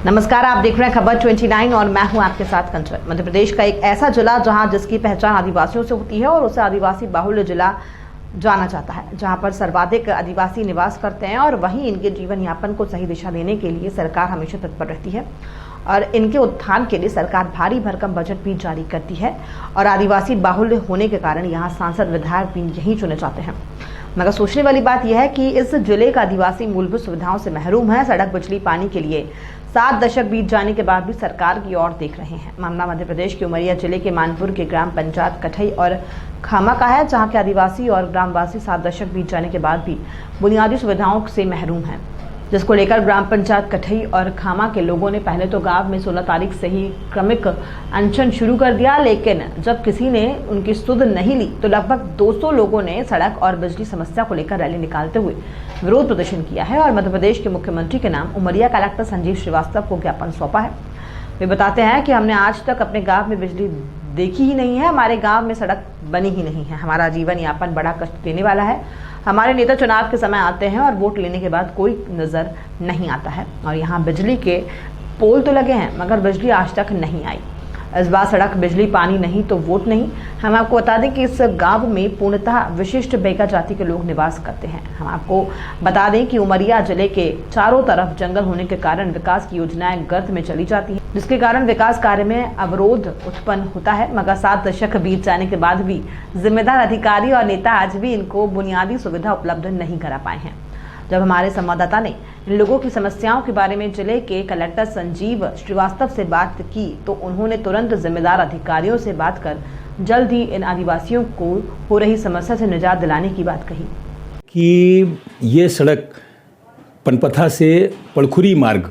नमस्कार, आप देख रहे हैं खबर 29 और मैं हूं आपके साथ कंचन। मध्य प्रदेश का एक ऐसा जिला जहां जिसकी पहचान आदिवासियों से होती है और उसे आदिवासी बाहुल्य जिला जाना जाता है, जहां पर सर्वाधिक आदिवासी निवास करते हैं और वहीं इनके जीवन यापन को सही दिशा देने के लिए सरकार हमेशा तत्पर रहती है और इनके उत्थान के लिए सरकार भारी भरकम बजट भी जारी करती है। और आदिवासी बाहुल्य होने के कारण यहाँ सांसद विधायक भी यहीं चुने जाते हैं। मगर सोचने वाली बात यह है कि इस जिले का आदिवासी मूलभूत सुविधाओं से महरूम है। सड़क, बिजली, पानी के लिए 7 दशक बीत जाने के बाद भी सरकार की ओर देख रहे हैं। मामला मध्य प्रदेश के उमरिया जिले के मानपुर के ग्राम पंचायत कठई और खामा का है, जहां के आदिवासी और ग्रामवासी 7 दशक बीत जाने के बाद भी बुनियादी सुविधाओं से महरूम हैं, जिसको लेकर ग्राम पंचायत कठई और खामा के लोगों ने पहले तो गांव में 16 तारीख से ही क्रमिक अनशन शुरू कर दिया, लेकिन जब किसी ने उनकी सुध नहीं ली तो लगभग 200 लोगों ने सड़क और बिजली समस्या को लेकर रैली निकालते हुए विरोध प्रदर्शन किया है और मध्य प्रदेश के मुख्यमंत्री के नाम उमरिया कलेक्टर संजीव श्रीवास्तव को ज्ञापन सौंपा है। वे बताते हैं कि हमने आज तक अपने गाँव में बिजली देखी ही नहीं है, हमारे गाँव में सड़क बनी ही नहीं है, हमारा जीवन यापन बड़ा कष्ट देने वाला है। हमारे नेता चुनाव के समय आते हैं और वोट लेने के बाद कोई नज़र नहीं आता है और यहाँ बिजली के पोल तो लगे हैं मगर बिजली आज तक नहीं आई। इस बार सड़क, बिजली, पानी नहीं तो वोट नहीं। हम आपको बता दें कि इस गांव में पूर्णतः विशिष्ट बेगा जाति के लोग निवास करते हैं। हम आपको बता दें कि उमरिया जिले के चारों तरफ जंगल होने के कारण विकास की योजनाएं गर्त में चली जाती हैं, जिसके कारण विकास कार्य में अवरोध उत्पन्न होता है। मगर 7 दशक बीत जाने के बाद भी जिम्मेदार अधिकारी और नेता आज भी इनको बुनियादी सुविधा उपलब्ध नहीं करा पाए हैं। जब हमारे संवाददाता ने इन लोगों की समस्याओं के बारे में जिले के कलेक्टर संजीव श्रीवास्तव से बात की तो उन्होंने तुरंत जिम्मेदार अधिकारियों से बात कर जल्द ही इन आदिवासियों को हो रही समस्या से निजात दिलाने की बात कही कि ये सड़क पनपथा से पड़खुरी मार्ग,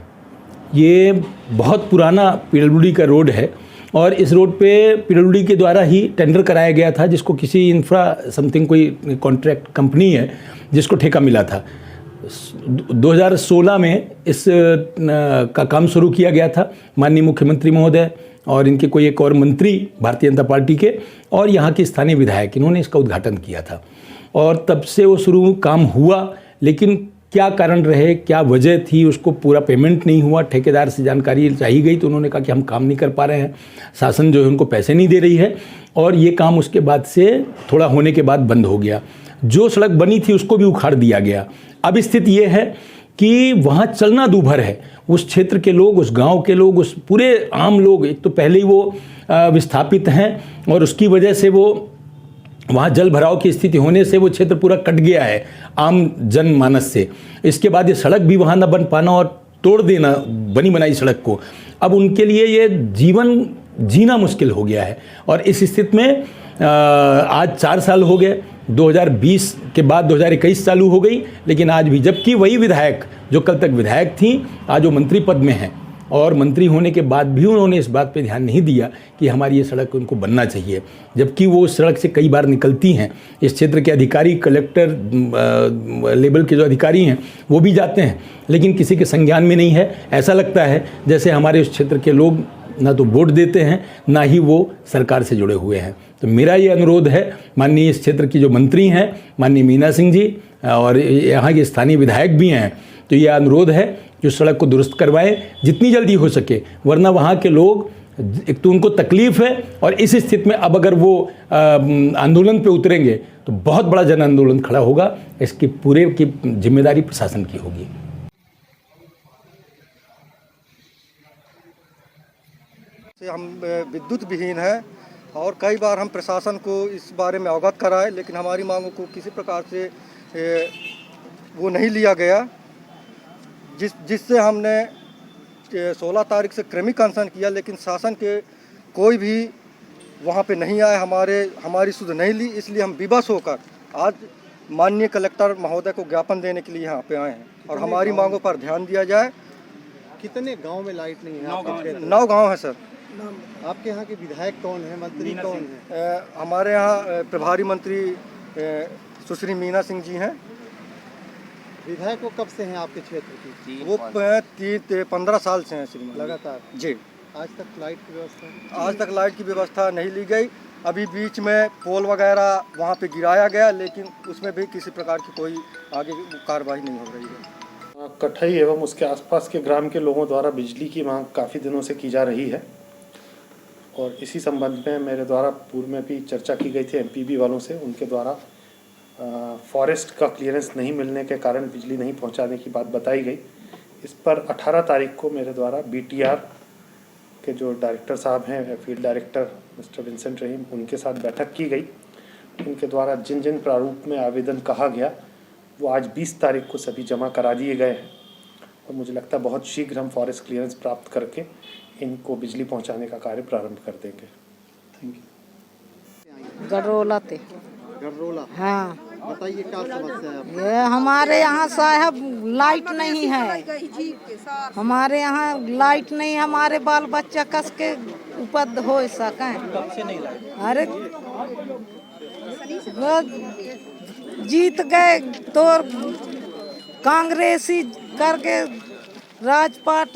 ये बहुत पुराना पीडब्ल्यूडी का रोड है और इस रोड पे पीडब्ल्यूडी के द्वारा ही टेंडर कराया गया था, जिसको किसी इंफ्रा समथिंग कोई कॉन्ट्रैक्ट कंपनी है जिसको ठेका मिला था। 2016 में इस का काम शुरू किया गया था। माननीय मुख्यमंत्री महोदय और इनके कोई एक और मंत्री भारतीय जनता पार्टी के और यहाँ के स्थानीय विधायक, इन्होंने इसका उद्घाटन किया था और तब से वो शुरू काम हुआ, लेकिन क्या कारण रहे, क्या वजह थी, उसको पूरा पेमेंट नहीं हुआ। ठेकेदार से जानकारी चाहिए गई तो उन्होंने कहा कि हम काम नहीं कर पा रहे हैं, शासन जो है उनको पैसे नहीं दे रही है और ये काम उसके बाद से थोड़ा होने के बाद बंद हो गया। जो सड़क बनी थी उसको भी उखाड़ दिया गया। अब स्थिति ये है कि वहाँ चलना दूभर है। उस क्षेत्र के लोग, उस गांव के लोग, उस पूरे आम लोग, एक तो पहले ही वो विस्थापित हैं और उसकी वजह से वो वहाँ जल भराव की स्थिति होने से वो क्षेत्र पूरा कट गया है आम जनमानस से। इसके बाद ये सड़क भी वहाँ न बन पाना और तोड़ देना बनी बनाई सड़क को, अब उनके लिए ये जीवन जीना मुश्किल हो गया है। और इस स्थिति में आज 4 साल हो गए, 2020 के बाद 2021 चालू हो गई, लेकिन आज भी, जबकि वही विधायक जो कल तक विधायक थी आज वो मंत्री पद में हैं और मंत्री होने के बाद भी उन्होंने इस बात पे ध्यान नहीं दिया कि हमारी ये सड़क उनको बनना चाहिए, जबकि वो उस सड़क से कई बार निकलती हैं। इस क्षेत्र के अधिकारी, कलेक्टर लेवल के जो अधिकारी हैं वो भी जाते हैं, लेकिन किसी के संज्ञान में नहीं है। ऐसा लगता है जैसे हमारे उस क्षेत्र के लोग ना तो वोट देते हैं, ना ही वो सरकार से जुड़े हुए हैं। तो मेरा ये अनुरोध है माननीय इस क्षेत्र की जो मंत्री हैं, माननीय मीना सिंह जी, और यहाँ के स्थानीय विधायक भी हैं, तो ये अनुरोध है जो सड़क को दुरुस्त करवाएं जितनी जल्दी हो सके, वरना वहाँ के लोग, एक तो उनको तकलीफ है और इस स्थिति में अब अगर वो आंदोलन पे उतरेंगे तो बहुत बड़ा जन आंदोलन खड़ा होगा। इसकी पूरे की जिम्मेदारी प्रशासन की होगी। हम विद्युत विहीन है और कई बार हम प्रशासन को इस बारे में अवगत कराए, लेकिन हमारी मांगों को किसी प्रकार से वो नहीं लिया गया, जिससे हमने 16 तारीख से क्रमिक अनशन किया, लेकिन शासन के कोई भी वहाँ पे नहीं आए, हमारी सुध नहीं ली। इसलिए हम विवश होकर आज माननीय कलेक्टर महोदय को ज्ञापन देने के लिए यहाँ पे आए हैं और हमारी मांगों पर ध्यान दिया जाए। कितने गांव में लाइट नहीं है? 9 गाँव है सर। आपके यहाँ के विधायक कौन है, मंत्री कौन है? हमारे यहाँ प्रभारी मंत्री सुश्री मीना सिंह जी हैं। विधायक वो कब से हैं आपके क्षेत्र की? वो 15 साल से हैं श्रीमान। लगातार जी। आज तक लाइट की व्यवस्था? आज तक लाइट की व्यवस्था नहीं ली गई। अभी बीच में पोल वगैरह वहाँ पे गिराया गया, लेकिन उसमें भी किसी प्रकार की कोई आगे कार्रवाई नहीं हो रही है। कठई एवं उसके आसपास के ग्राम के लोगों द्वारा बिजली की मांग काफ़ी दिनों से की जा रही है और इसी संबंध में मेरे द्वारा पूर्व में भी चर्चा की गई थी एमपीबी वालों से। उनके द्वारा फॉरेस्ट का क्लियरेंस नहीं मिलने के कारण बिजली नहीं पहुंचाने की बात बताई गई। इस पर 18 तारीख को मेरे द्वारा बीटीआर के जो डायरेक्टर साहब हैं, फील्ड डायरेक्टर मिस्टर विंसेंट रहीम, उनके साथ बैठक की गई। उनके द्वारा जिन जिन प्रारूप में आवेदन कहा गया वो आज 20 तारीख को सभी जमा करा दिए गए हैं और मुझे लगता है बहुत शीघ्र हम फॉरेस्ट क्लियरेंस प्राप्त करके इनको बिजली पहुंचाने का कार्य प्रारंभ कर देंगे। Thank you. गडरोला थे। गडरोला, हाँ, बताइए क्या समस्या है आपकी? ये हमारे यहाँ साहब लाइट नहीं है। हमारे यहाँ लाइट नहीं, हमारे बाल बच्चा कस के उपद हो सकें। अरे वो जीत गए तो कांग्रेसी करके राजपाट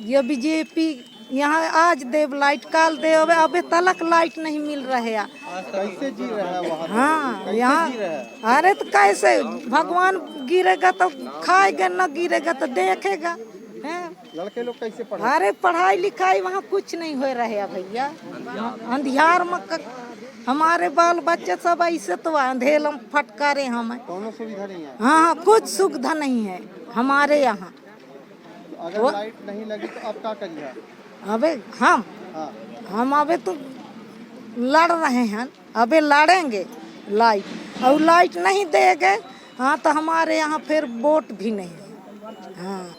ये बीजेपी यहाँ आज देव लाइट काल देव, अबे तलक लाइट नहीं मिल रहे है। कैसे जी रहा है वहाँ? हाँ यहाँ, अरे तो कैसे भगवान गिरेगा तो खाएगा, न गिरेगा तो देखेगा। हैं लड़के लोग कैसे पढ़े? अरे पढ़ाई लिखाई वहाँ कुछ नहीं हो रहे है भैया। अंधियार में हमारे बाल बच्चे सब ऐसे तो अंधेल में फटकारे हमें। कौनो सुविधा नहीं है? हाँ, कुछ सुविधा नहीं है हमारे यहाँ। अगर लाइट नहीं लगी तो आप क्या करिए? अबे हम अबे तो लड़ रहे हैं, अबे लड़ेंगे लाइट, और लाइट नहीं देंगे हाँ तो हमारे यहाँ फिर वोट भी नहीं है। हाँ